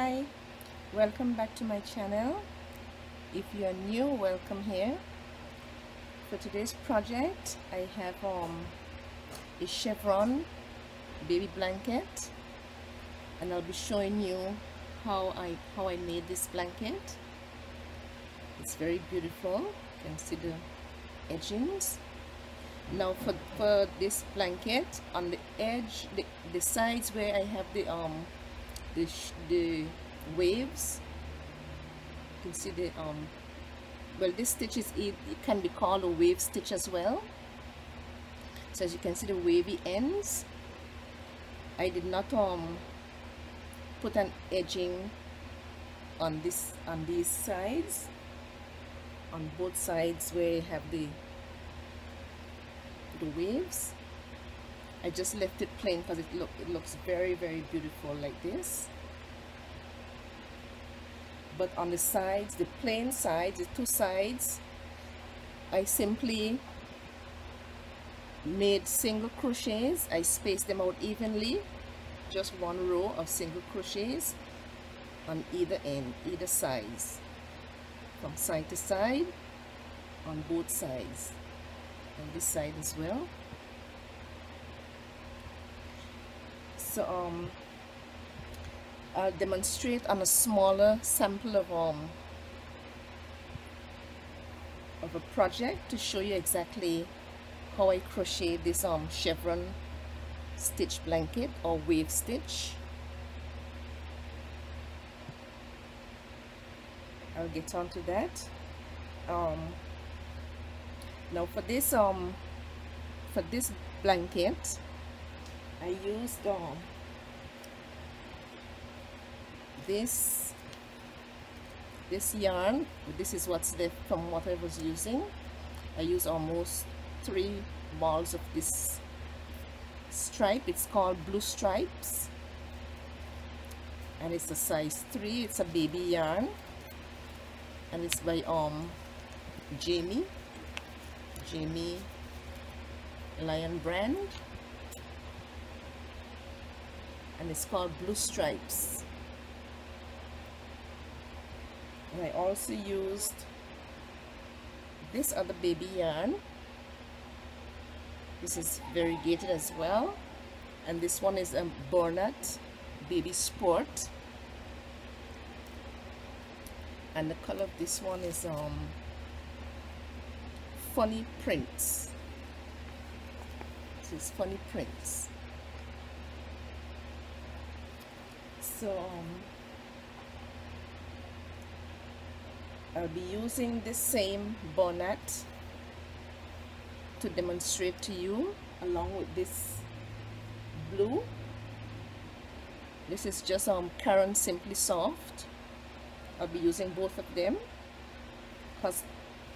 Hi, welcome back to my channel. If you are new, welcome here. For today's project, I have a Chevron baby blanket, and I'll be showing you how I made this blanket. It's very beautiful. You can see the edgings. Now for this blanket, on the edge, the sides where I have the waves, you can see the well, this stitch is it can be called a wave stitch as well. So as you can see, the wavy ends, I did not put an edging on these sides, on both sides where I have the waves. I just left it plain because it looks very, very beautiful like this. But on the sides, the plain sides, the two sides, I simply made single crochets. I spaced them out evenly, just one row of single crochets on either end, either sides, from side to side, on both sides, and this side as well. So I'll demonstrate on a smaller sample of a project to show you exactly how I crochet this chevron stitch blanket or wave stitch. I'll get on to that. Now for this blanket, I used this yarn. This is what's left from what I was using. I used almost 3 balls of this stripe. It's called Blue Stripes, and it's a size 3. It's a baby yarn, and it's by Jamie Lion brand, and it's called Blue Stripes. And I also used this other baby yarn. This is variegated as well, and this one is a Bernat Baby Sport, and the color of this one is Funny Prints. This is Funny Prints. So I'll be using this same Bernat to demonstrate to you, along with this blue. This is just Karen Simply Soft. I'll be using both of them because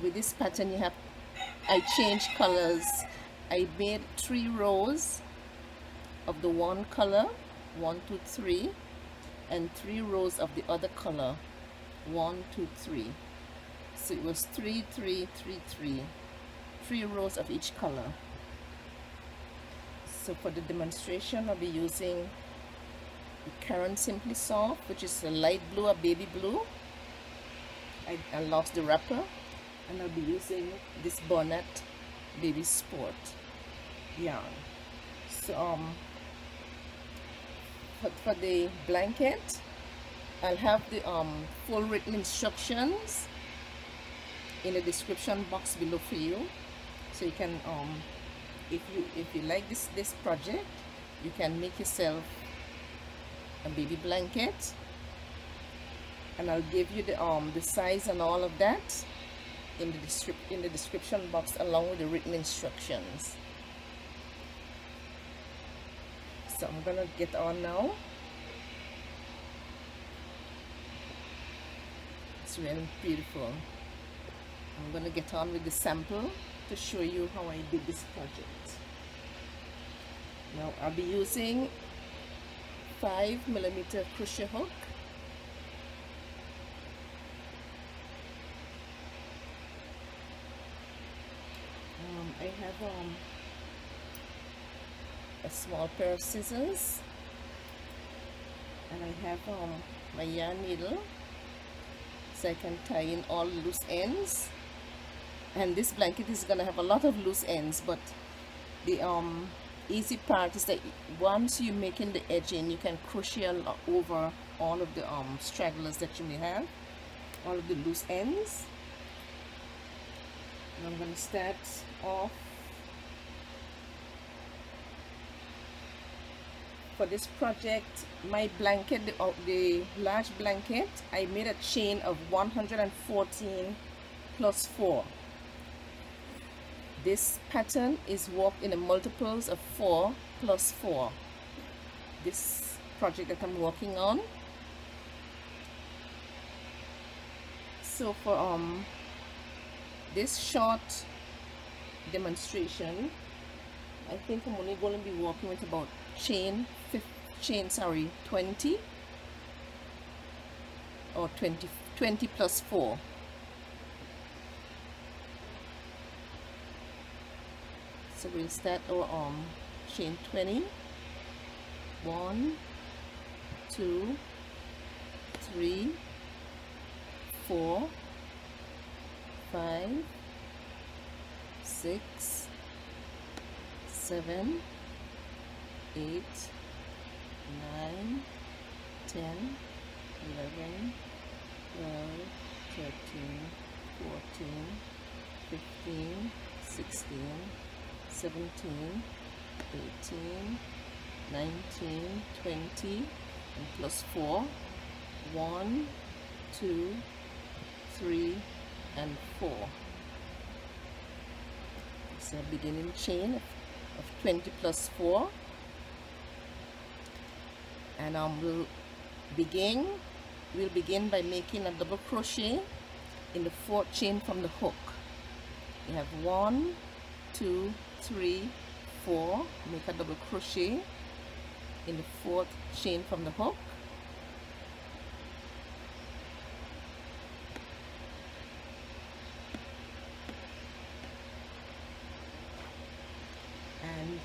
with this pattern I changed colors. I made 3 rows of the one color, 1, 2, 3, and 3 rows of the other color, 1, 2, 3. So it was 3, 3, 3, 3. 3 rows of each color. So for the demonstration, I'll be using the Karen Simply Soft, which is a light blue, a baby blue. I lost the wrapper, and I'll be using this Bernat Baby Sport yarn. So for the blanket, I'll have the full written instructions in the description box below for you, so you can if you like this project, you can make yourself a baby blanket, and I'll give you the size and all of that in the description box, along with the written instructions. So I'm gonna get on now. It's really beautiful. I'm gonna get on with the sample to show you how I did this project. Now I'll be using 5mm crochet hook. I have a small pair of scissors, and I have my yarn needle so I can tie in all loose ends. And this blanket is gonna have a lot of loose ends, but the easy part is that once you're making the edging, you can crochet over all of the stragglers that you may have, all of the loose ends. And I'm gonna start off for this project. My blanket, the large blanket, I made a chain of 114 plus 4. This pattern is worked in the multiples of 4 plus 4. This project that I'm working on. So for this short demonstration, I think I'm only going to be working with about chain 20 or 20 plus 4. So we'll start our chain 20. 1, 2, 3, 4, 5, 6, 7, 8, 9, 10, 11, 12, 13, 14, 15, 16, 17, 18, 19, 20, and plus 4. 1, 2, 3, and 4. It's a beginning chain of 20 plus 4. And we'll begin by making a double crochet in the 4th chain from the hook. You have 1, 2, 3, 4. Make a double crochet in the 4th chain from the hook. And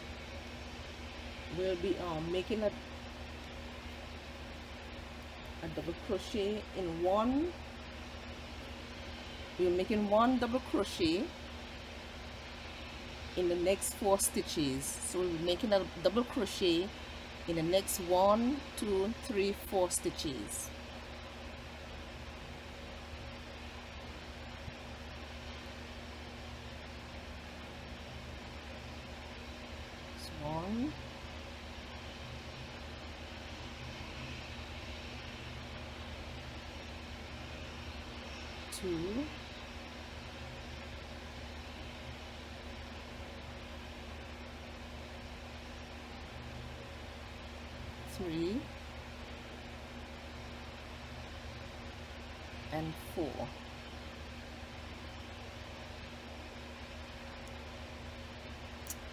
we'll be making a double crochet in one. We're making one double crochet in the next 4 stitches. So we'll be making a double crochet in the next 1, 2, 3, 4 stitches. So 1, 2, 3, and 4.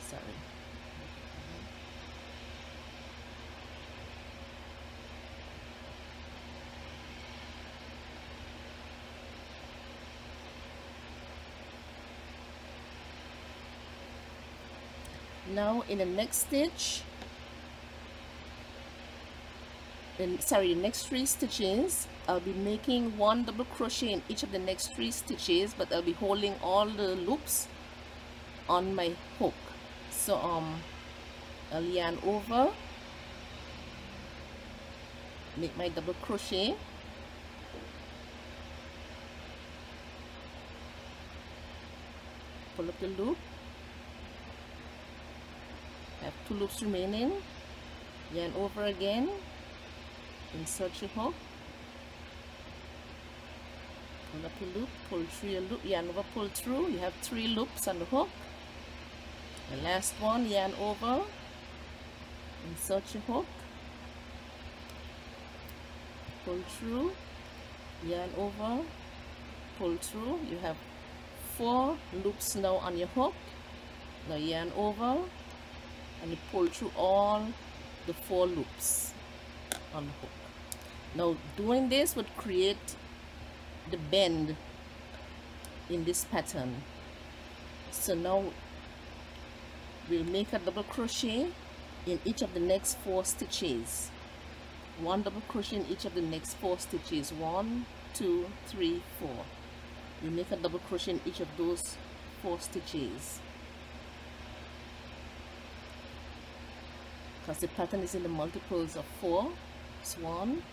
Sorry. Now in the next stitch, the next 3 stitches, I'll be making one double crochet in each of the next 3 stitches, but I'll be holding all the loops on my hook. So I'll yarn over, make my double crochet, pull up the loop, I have 2 loops remaining, yarn over again, insert your hook, pull up a loop, pull through a loop, yarn over, pull through. You have 3 loops on the hook. The last one, yarn over, insert your hook, pull through, yarn over, pull through. You have 4 loops now on your hook. Now yarn over and you pull through all the 4 loops on the hook. Now doing this would create the bend in this pattern. So now we'll make a double crochet in each of the next 4 stitches. 1 double crochet in each of the next 4 stitches. 1, 2, 3, 4. You make a double crochet in each of those 4 stitches, because the pattern is in the multiples of 4. It's 1,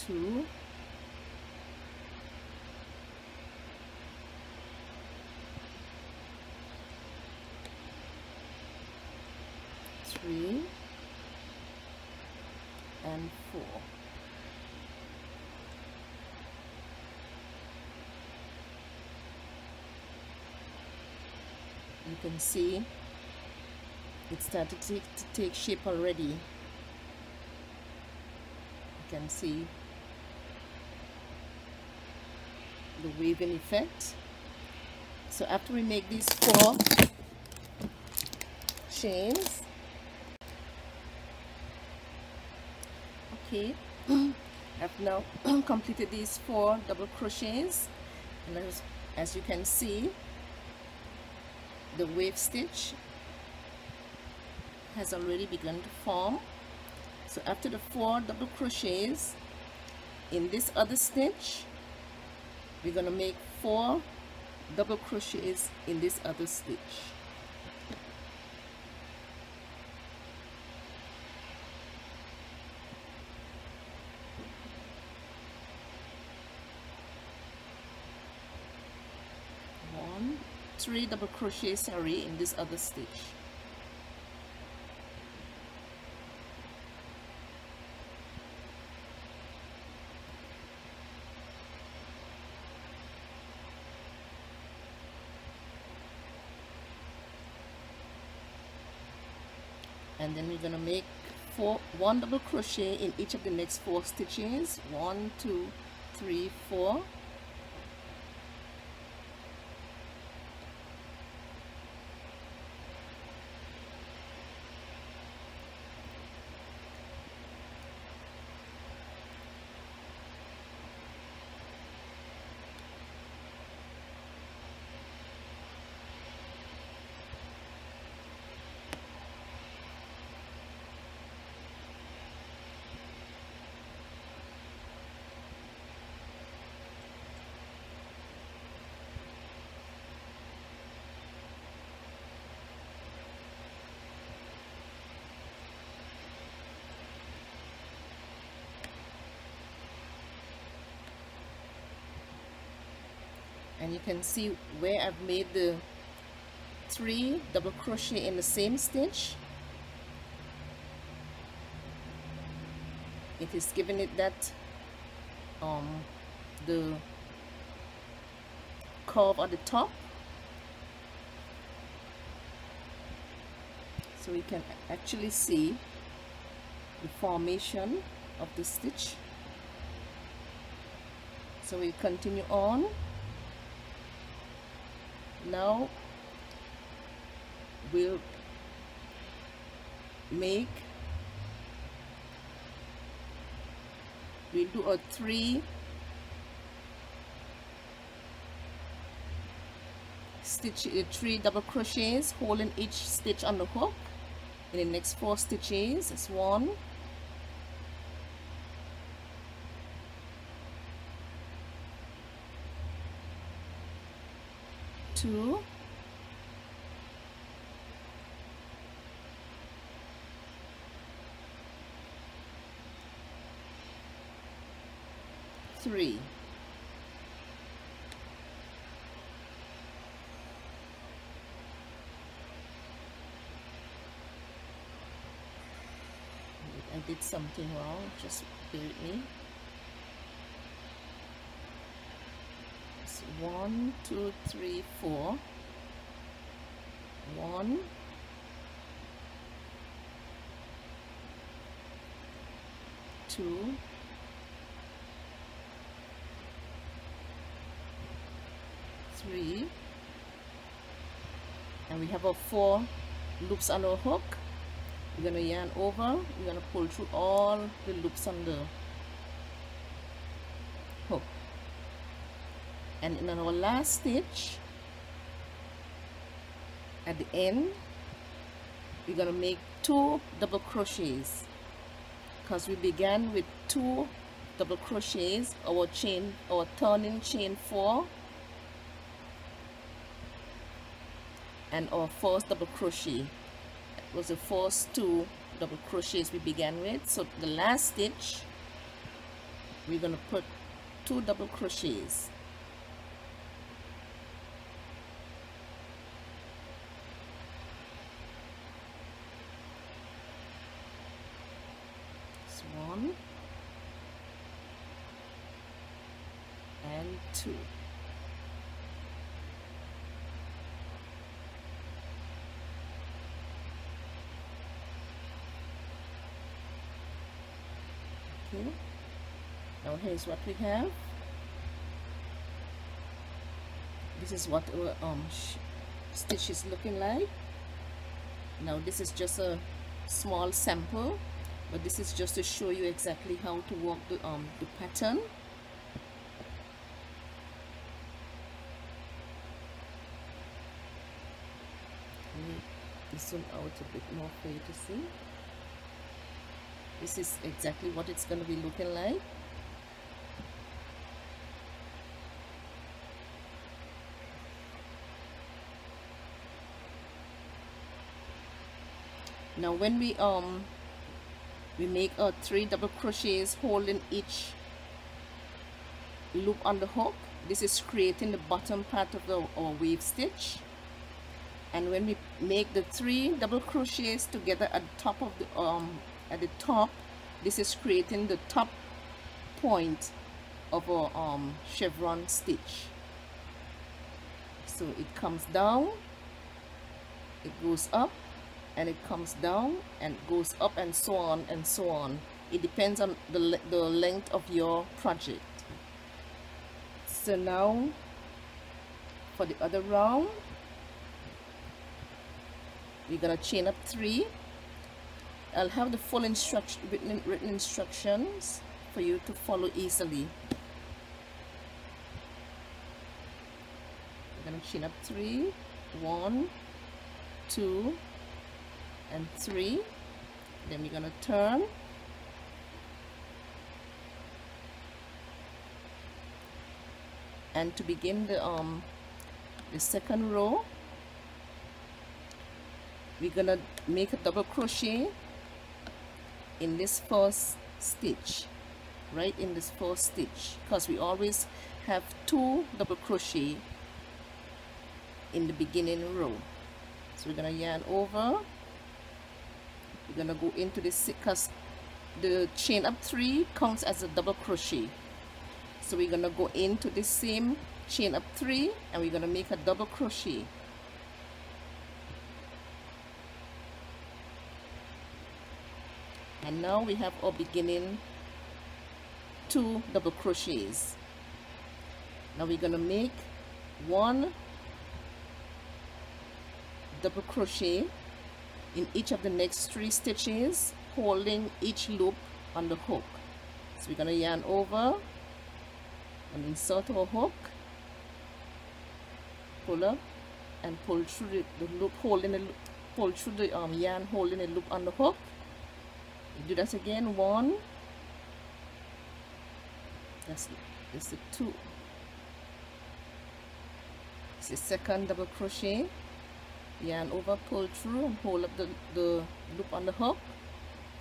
2, 3, and 4. You can see it started to take shape already. You can see the waving effect. So after we make these 4 chains, okay, I've now completed these 4 double crochets, and as you can see, the wave stitch has already begun to form. So after the 4 double crochets in this other stitch, we're going to make 4 double crochets in this other stitch. One, 3 double crochet, sorry, in this other stitch. And then we're going to make 1 double crochet in each of the next 4 stitches. 1, 2, 3, 4. And you can see where I've made the 3 double crochet in the same stitch. It is giving it that the curve at the top, so you can actually see the formation of the stitch. So we continue on. Now we'll do a 3 double crochets, holding each stitch on the hook in the next 4 stitches. It's 1, 2, 3. I did something wrong, just bear with me. It's 1, 2, 3, 4. 1, 2, 3, and we have our 4 loops on our hook. We're going to yarn over, we're going to pull through all the loops on the hook, and in our last stitch at the end we're gonna make 2 double crochets, because we began with 2 double crochets, our turning chain 4 and our first double crochet. It was the first 2 double crochets we began with. So the last stitch we're gonna put 2 double crochets. It's 1 and 2. Okay. Now here's what we have. This is what our stitch is looking like. Now this is just a small sample, but this is just to show you exactly how to work the pattern. This one out a bit more for you to see. This is exactly what it's going to be looking like. Now when we make 3 double crochets holding each loop on the hook, this is creating the bottom part of our wave stitch. And when we make the 3 double crochets together at the top of the at the top, this is creating the top point of our chevron stitch. So it comes down, it goes up, and it comes down and goes up, and so on and so on. It depends on the length of your project. So now for the other round, we're gonna chain up 3. I'll have the full written instructions for you to follow easily. We're gonna chain up 3, 1, 2, and 3. Then we're gonna turn, and to begin the second row, we're gonna make a double crochet in this first stitch, right in this first stitch, because we always have 2 double crochet in the beginning row. So we're gonna yarn over, we're gonna go into this, because the chain up 3 counts as a double crochet. So we're gonna go into this same chain up 3 and we're gonna make a double crochet. And now we have our beginning 2 double crochets. Now we're gonna make 1 double crochet in each of the next 3 stitches, holding each loop on the hook. So we're gonna yarn over and insert our hook, pull up and pull through the loop, holding the loop, pull through the yarn, holding the loop on the hook. You do that again. 1, that's the 2, it's the second double crochet, yarn over, pull through and hold up the loop on the hook.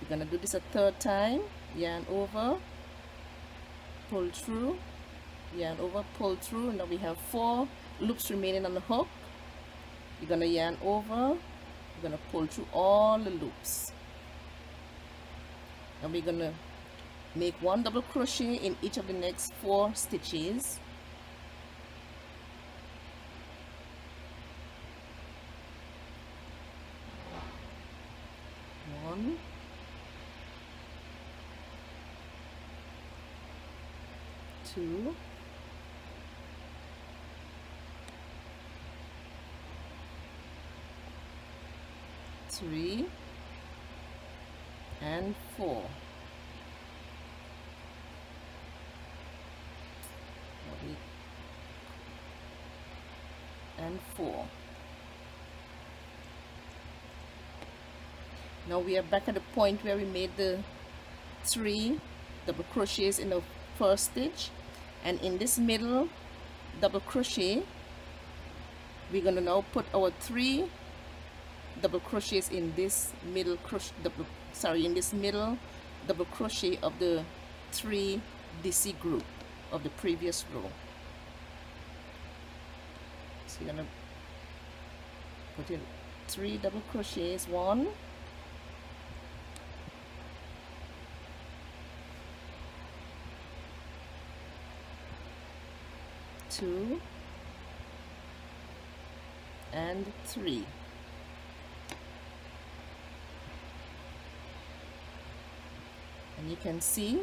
We're gonna do this a 3rd time, yarn over, pull through, yarn over, pull through. Now we have 4 loops remaining on the hook. You're gonna yarn over, you're gonna pull through all the loops. And we're gonna make 1 double crochet in each of the next 4 stitches. One, 2, 3, and 4. And 4. Now we are back at the point where we made the 3 double crochets in the first stitch, and in this middle double crochet we're going to now put our 3 double crochets in this middle double crochet of the 3 DC group of the previous row. So you're going to put in 3 double crochets, 1, 2, and 3. And you can see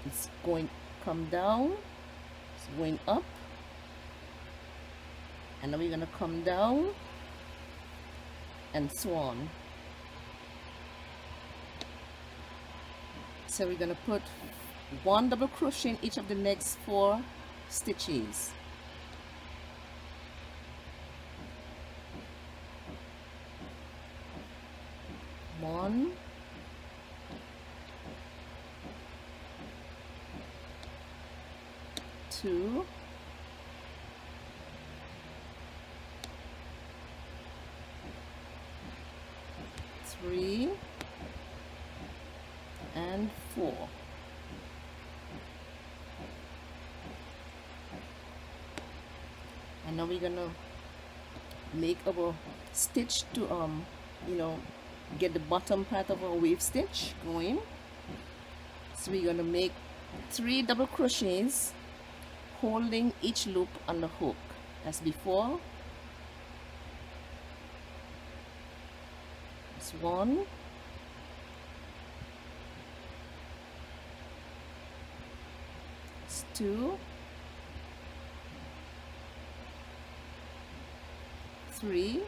it's come down, it's going up, and now we're going to come down, and so on. So we're going to put 1 double crochet in each of the next 4 stitches. One, 2, 3, and 4. And now we're gonna make our stitch to get the bottom part of our wave stitch going. So we're gonna make 3 double crochets holding each loop on the hook as before. It's 1, 2, 3,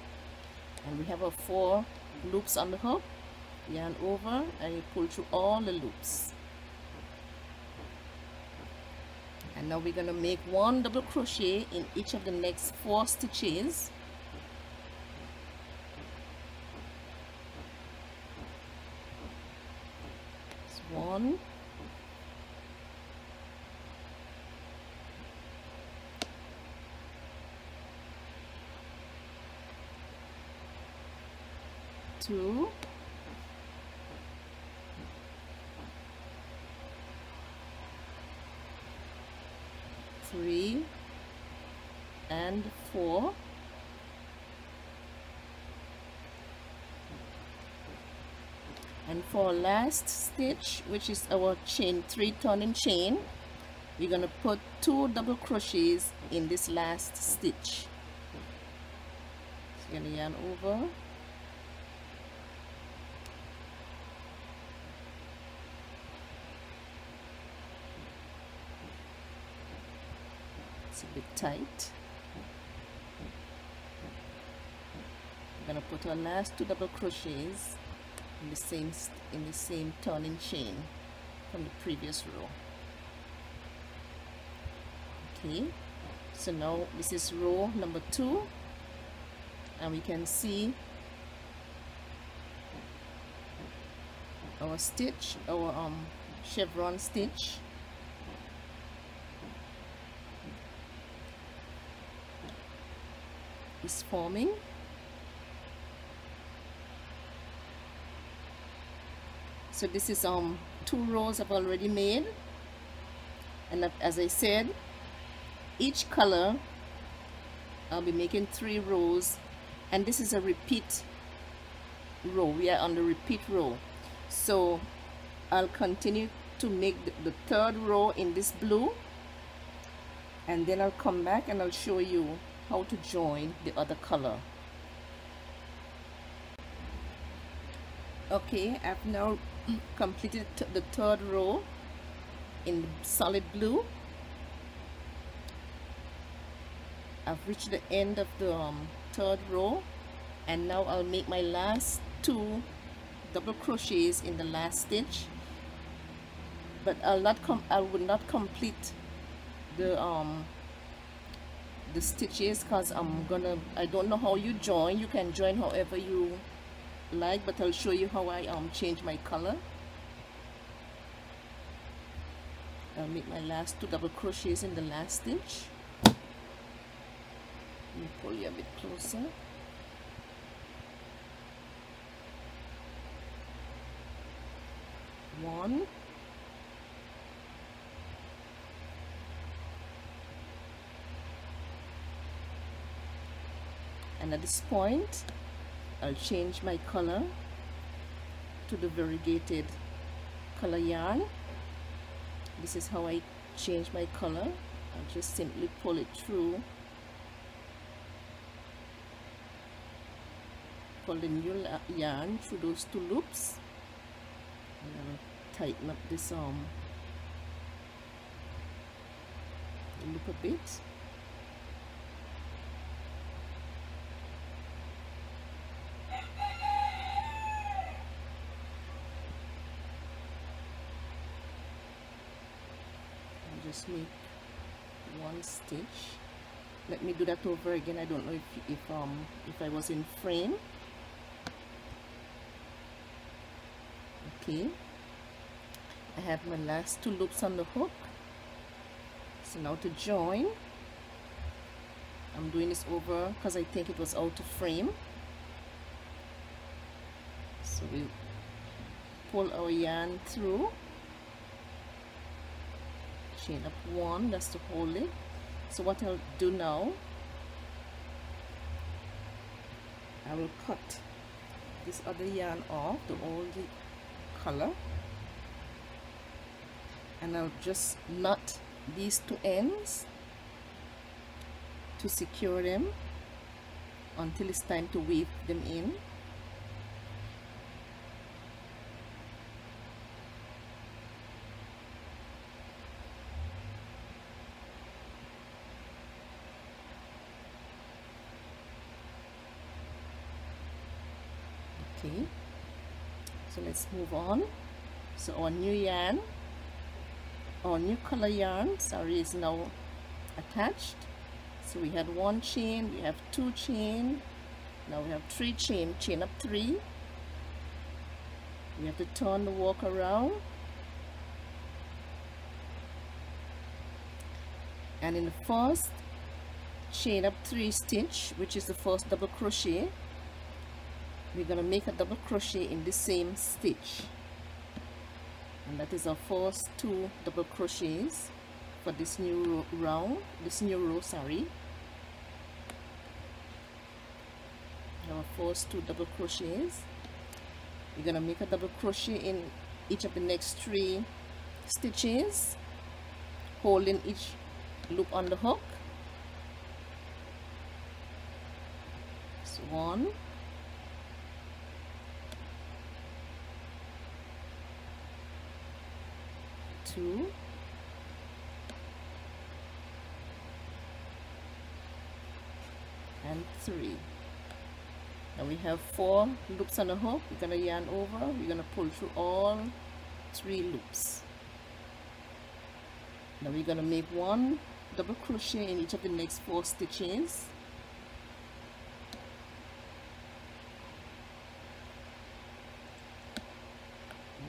and we have our 4 loops on the hook. Yarn over and you pull through all the loops. And now we're going to make 1 double crochet in each of the next 4 stitches. It's 1, 2, 3, and 4. And for our last stitch, which is our chain 3 turning chain, we're going to put 2 double crochets in this last stitch. So you're going to yarn over, a bit tight. We're going to put our last 2 double crochets in the same turning chain from the previous row. Okay, so now this is row number 2, and we can see our stitch, our chevron stitch. Is forming. So this is 2 rows I've already made, and as I said, each color I'll be making 3 rows, and this is a repeat row. We are on the repeat row, so I'll continue to make the 3rd row in this blue, and then I'll come back and I'll show you how to join the other color. Okay, I've now completed the 3rd row in solid blue. I've reached the end of the 3rd row, and now I'll make my last 2 double crochets in the last stitch, but I will not complete the stitches because I don't know how you join. You can join however you like, but I'll show you how I change my color. I'll make my last 2 double crochets in the last stitch. Let me pull you a bit closer. One, and at this point I'll change my color to the variegated color yarn. This is how I change my color. I'll just simply pull it through, pull the new yarn through those 2 loops, and I'll tighten up this loop a bit. Just make 1 stitch. Let me do that over again. I don't know if I was in frame. Okay, I have my last 2 loops on the hook. So now to join, I'm doing this over because I think it was out of frame. So we pull our yarn through, chain up 1, that's to hold it. So what I'll do now, I will cut this other yarn off to hold the color, and I'll just knot these 2 ends to secure them until it's time to weave them in. Okay, so let's move on. So our new yarn, our new color yarn, sorry, is now attached. So we had 1 chain, we have 2 chain, now we have 3 chain, chain up 3. We have to turn the work around, and in the first chain up 3 stitch, which is the first double crochet, we're going to make a double crochet in the same stitch, and that is our first 2 double crochets for this new row, sorry. Our first 2 double crochets. We're going to make a double crochet in each of the next 3 stitches, holding each loop on the hook. So 1, 2, and 3. Now we have 4 loops on the hook. We're going to yarn over, we're going to pull through all 3 loops. Now we're going to make 1 double crochet in each of the next 4 stitches.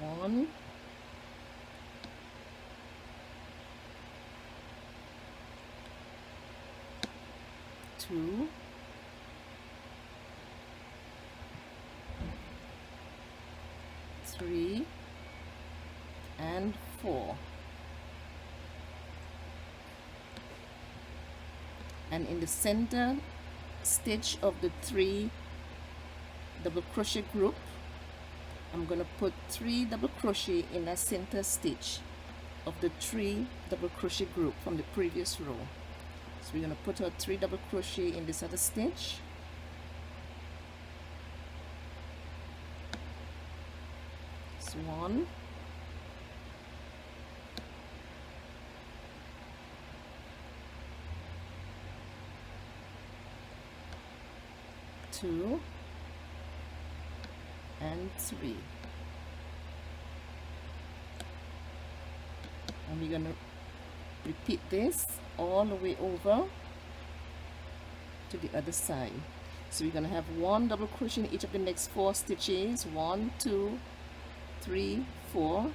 One, 2, 3, and 4. And in the center stitch of the 3 double crochet group, I'm going to put 3 double crochet in that center stitch of the 3 double crochet group from the previous row. So we're going to put our 3 double crochet in this other stitch. So 1, 2, and 3. And we're going to repeat this all the way over to the other side. So we're going to have 1 double crochet in each of the next 4 stitches. 1, 2, 3, 4.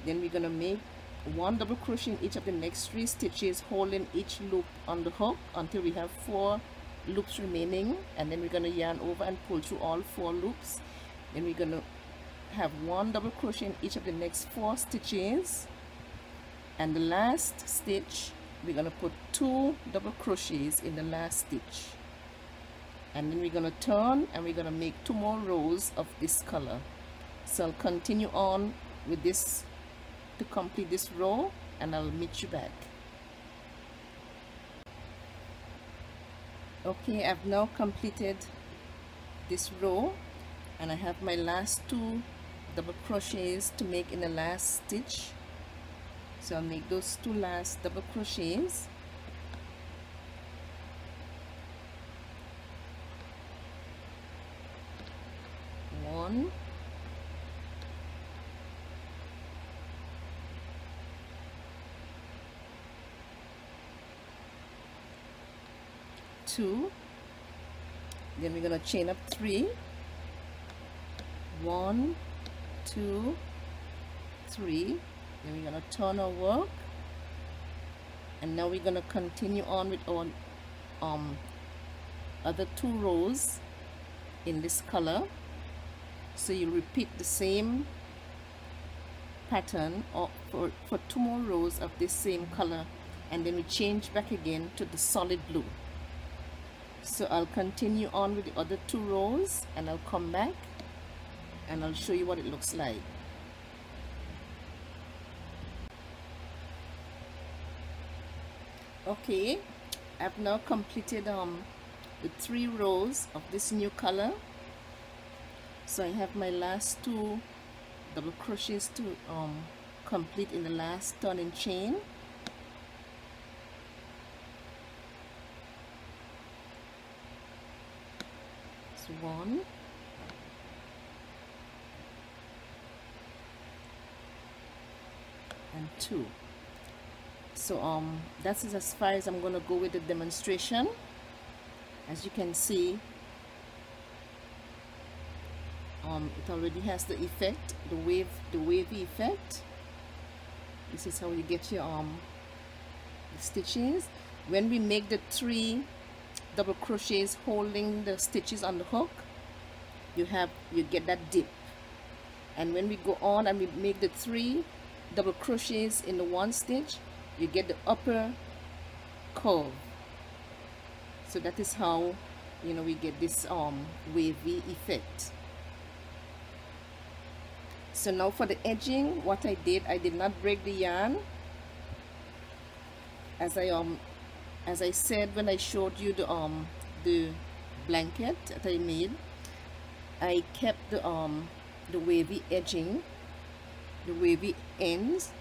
Then we're going to make 1 double crochet in each of the next 3 stitches, holding each loop on the hook until we have 4 loops remaining, and then we're going to yarn over and pull through all 4 loops. Then we're going to have 1 double crochet in each of the next 4 stitches, and the last stitch we're going to put 2 double crochets in the last stitch, and then we're going to turn and we're going to make 2 more rows of this color. So I'll continue on with this to complete this row, and I'll meet you back. Okay, I've now completed this row, and I have my last 2 double crochets to make in the last stitch. So I'll make those 2 last double crochets. One, two, then we're going to chain up 3. 1, 2, 3. Then we're going to turn our work, and now we're going to continue on with our other 2 rows in this color. So you repeat the same pattern for 2 more rows of this same color, and then we change back again to the solid blue. So I'll continue on with the other 2 rows, and I'll come back and I'll show you what it looks like. Okay, I've now completed the 3 rows of this new color. So I have my last 2 double crochets to complete in the last turning chain. So 1, and 2. So that's as far as I'm going to go with the demonstration. As you can see, it already has the effect, the wavy effect. This is how you get your the stitches. When we make the 3 double crochets holding the stitches on the hook, you get that dip. And when we go on and we make the 3 double crochets in the 1 stitch, you get the upper curve. So that is how, you know, we get this wavy effect. So now for the edging, what I did not break the yarn. As I said when I showed you the blanket that I made, I kept the wavy edging, the wavy ends,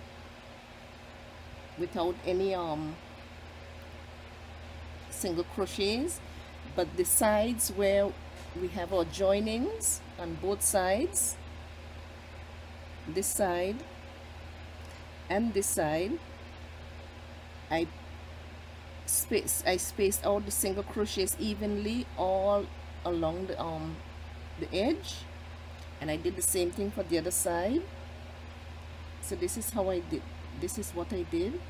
without any single crochets, but the sides where we have our joinings on both sides, this side and this side, I spaced out the single crochets evenly all along the edge, and I did the same thing for the other side. So this is how I did. This is what I did.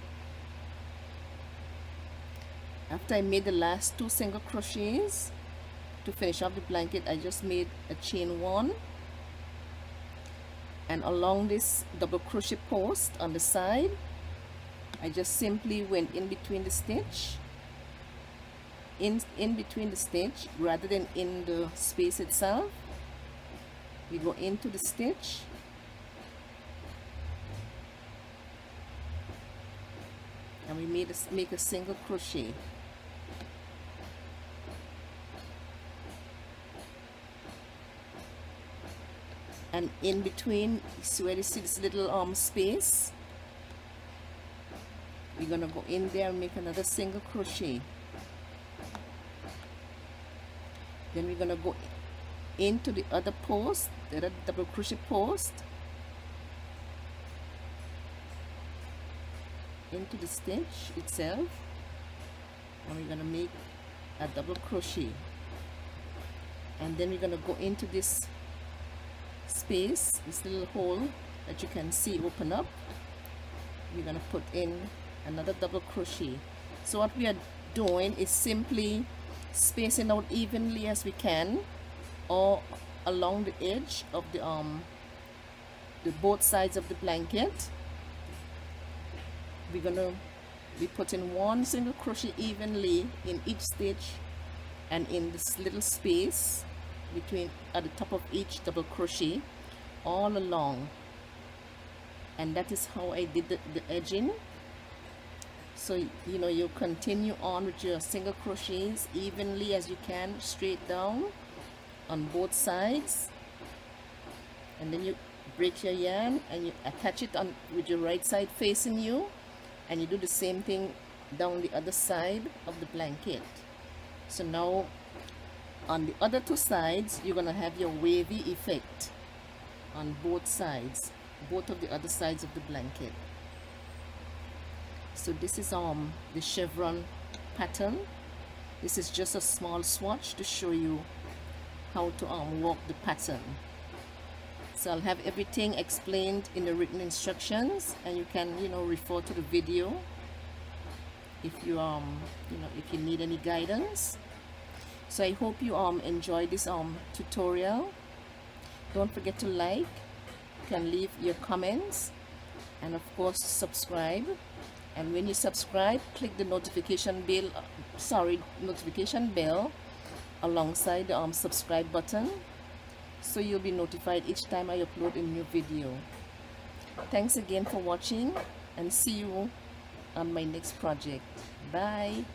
After I made the last 2 single crochets to finish off the blanket, I just made a chain 1, and along this double crochet post on the side, I just simply went in between the stitch, in between the stitch rather than in the space itself. We go into the stitch, and we make a single crochet. And in between, so where you see this little space, we're gonna go in there and make another single crochet. Then we're gonna go into the other post, the other double crochet post, into the stitch itself, and we're gonna make a double crochet. and then we're going to go into this space, this little hole that you can see open up. We're going to put in another double crochet. So what we are doing is simply spacing out evenly as we can, or along the edge of the both sides of the blanket. We're gonna be putting one single crochet evenly in each stitch and in this little space between at the top of each double crochet all along, and that is how I did the edging. So you know, you continue on with your single crochets evenly as you can, straight down on both sides, and then you break your yarn and you attach it on with your right side facing you, and you do the same thing down the other side of the blanket. So now on the other two sides you're gonna have your wavy effect on both sides, both of the other sides of the blanket. So this is the chevron pattern. This is just a small swatch to show you how to work the pattern. So I'll have everything explained in the written instructions, and you can, you know, refer to the video if you you know, if you need any guidance. So I hope you enjoy this tutorial. Don't forget to like, you can leave your comments, and of course subscribe. And when you subscribe, click the notification bell alongside the subscribe button, so you'll be notified each time I upload a new video. Thanks again for watching, and see you on my next project. Bye.